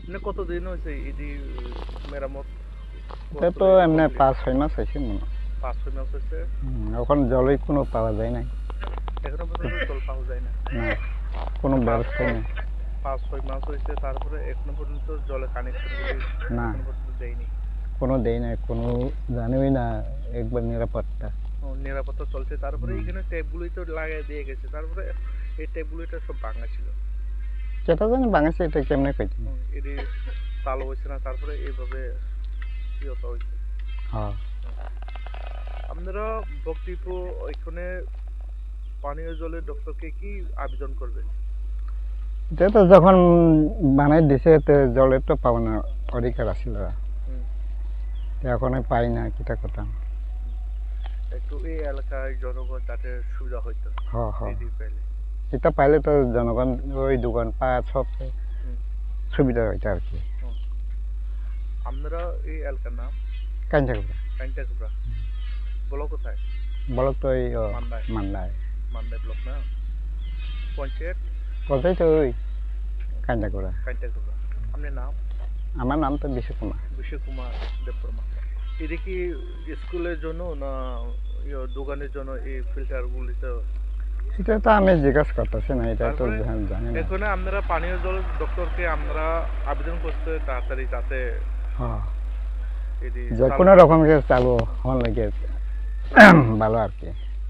মানে কতদিন হয়েছে এটি মেরামত এটা তো এমনি 5-6 মাস হয়েছে মনে হয়। 5-6 মাস হয়েছে। এখন জলই কোনো পাওয়া যায় নাই, এখনো পর্যন্ত জল পাওয়া যায় না। না কোনো পাঁচ ব্যবস্থাই নেই। 5-6 মাস হয়েছে, তারপরে এখনো পর্যন্ত জলের কানেকশনগুলি না এখনো পর্যন্ত দেয়নি। কোনো দেয় নাই, কোনো জানিই না একবার নিরাপত্তা। নিরাপত্তা চলছে, তারপরে এখানে ট্যাপগুলোই তো লাগাই দিয়ে গেছে, তারপরে এই ট্যাপগুলিটা সব ভাঙা ছিল। কেটা জানি বাংলাদেশে এটা কেমনে কইতে। এটি চালু হয়েছে না, তারপরে এইভাবে ইয়েটা হয়েছে। হ্যাঁ আপনারা বক্তিপুর ওইখানে পানীয় জলের ডক্টরকে কি আবেদন করবে? এটা তো যখন বানাই দিছে তো জলের তো পাওয়ানোর অধিকার আছিল, এখন পাই না কিটা কথা। একটু এই এলাকায় জনগণ যাতে সুবিধা হইতো হ্যাঁ হ্যাঁ, এই পাইলে। এটা পাইলে তো জনগণ ওই দোকানপাট সব সুবিধা হইতো আর কি। আপনারা এই এলাকার নাম কাঞ্চাকুড়া। কাইন্টাকুড়া ব্লক কোথায়? ব্লক তো এই মান্দায়। মান্দায়। মান্দায় ব্লক না? পঞ্চায়েত? পঞ্চায়েত তো ওই কাঞ্চাকুড়া। কাইন্টাকুড়া। আপনার নাম? আমার নাম তো বিশ্বকুমার। বিশ্বকুমার দেববর্মা। এটা কি স্কুলের জন্য না দোকানের জন্য এই ফিল্টারগুলি? তো এটা তো আমি জিজ্ঞাসা করতেছি না, এটা তো জানি না। এখানে আপনারা পানীয় জল ডক্টরকে আমরা আবেদন করতে তাড়াতাড়ি যাতে হ্যাঁ, যে কোনো রকম চালু হওয়ার লাগে ভালো আর কি।